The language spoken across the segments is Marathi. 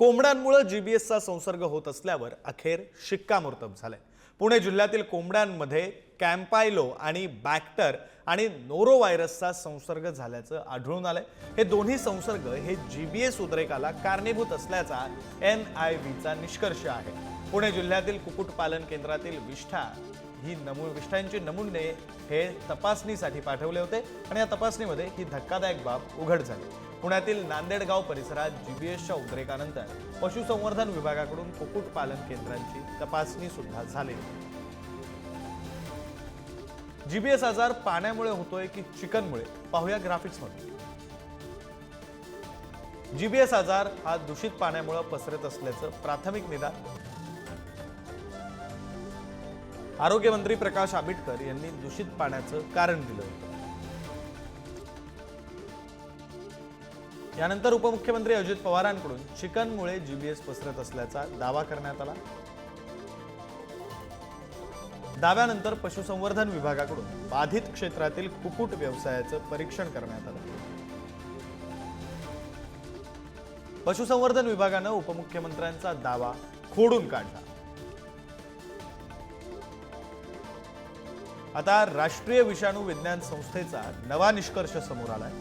कोंबड्यांमुळे जीबीएसचा संसर्ग होत असल्यावर अखेर शिक्कामोर्तब झाले। पुणे जिल्ह्यातील कोंबड्यांमध्ये कॅम्पायलो आणि बॅक्टर आणि नोरोव्हायरसचा संसर्ग झाल्याचं आढळून आलंय। हे दोन्ही संसर्ग हे जीबीएस उद्रेकाला कारणीभूत असल्याचा NIVचा निष्कर्ष आहे। पुणे जिल्ह्यातील कुक्कुटपालन केंद्रातील विष्ठांचे नमुने हे तपासणीसाठी पाठवले होते आणि या तपासणीमध्ये ही धक्कादायक बाब उघड झाली। पुण्यातील नांदेडगाव परिसरात जीबीएसच्या उद्रेकानंतर पशुसंवर्धन विभागाकडून कुक्कुटपालन केंद्रांची तपासणी सुद्धा झाली। जीबीएस आजार पाण्यामुळे होतोय की चिकनमुळे पाहूया ग्राफिक्समध्ये। जीबीएस आजार हा दूषित पाण्यामुळे पसरत असल्याचं प्राथमिक निदान आरोग्यमंत्री प्रकाश आंबेडकर यांनी दूषित पाण्याचं कारण दिलं होतं। यानंतर उपमुख्यमंत्री अजित पवारांकडून चिकनमुळे जीबीएस पसरत असल्याचा दावा करण्यात आला। दाव्यानंतर पशुसंवर्धन विभागाकडून बाधित क्षेत्रातील कुक्कुट व्यवसायाचं परीक्षण करण्यात आलं। पशुसंवर्धन विभागानं उपमुख्यमंत्र्यांचा दावा खोडून काढला। आता राष्ट्रीय विषाणू विज्ञान संस्थेचा नवा निष्कर्ष समोर आलाय।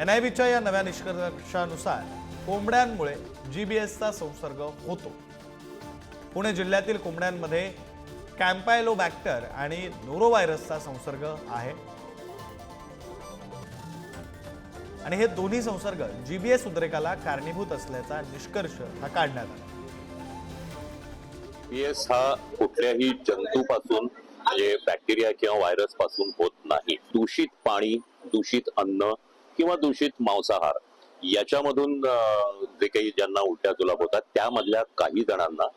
NIVच्या या नव्या निष्कर्षानुसार कोंबड्यांमुळे जीबीएसचा संसर्ग होतो। पुणे जिल्ह्यातील कोंबड्यांमध्ये कॅम्पायलोबॅक्टर आणि नोरोव्हायरसचा संसर्ग आहे आणि हे दोन्ही संसर्ग जीबीएस उद्रेकाला कारणीभूत असल्याचा निष्कर्ष हा काढण्यात आला। जीबीएस हा कुठल्याही जंतूपासून म्हणजे बॅक्टेरिया किंवा व्हायरस पासून होत नाही। दूषित पाणी, दूषित अन्न किंवा दूषित मांसाहार याच्यामधून जे काही ज्यांना उलट्या जुलाब होतात त्यामधल्या काही जणांना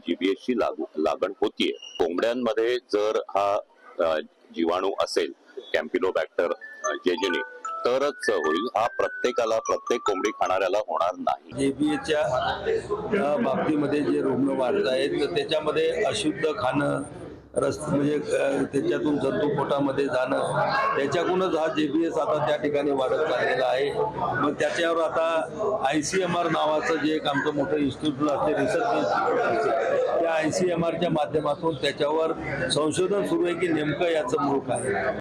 जीबीएसची लागण होतीये। कोंबड्यांमध्ये जर हा जीवाणू असेल कॅम्पिलोबॅक्टर जेजेनी तरच होईल। हा प्रत्येक कोंबडी खाणाऱ्याला होणार नाही। जीबीएसच्या बाबतीमध्ये जे रुग्ण वाढत आहेत तर त्याच्यामध्ये अशुद्ध खाणं, म्हणजे त्याच्यातून जंतू पोटामध्ये जाणं, त्याच्याकडूनच हा जीबीएस आता त्या ठिकाणी वाढत चाललेला आहे। मग त्याच्यावर आता ICMR नावाचं जे एक आमचं मोठं इन्स्टिट्यूट असते, रिसर्च इन्स्टिट्यूट असते, त्या ICMRच्या माध्यमातून त्याच्यावर संशोधन सुरू आहे की नेमकं याचं मूळ काय आहे।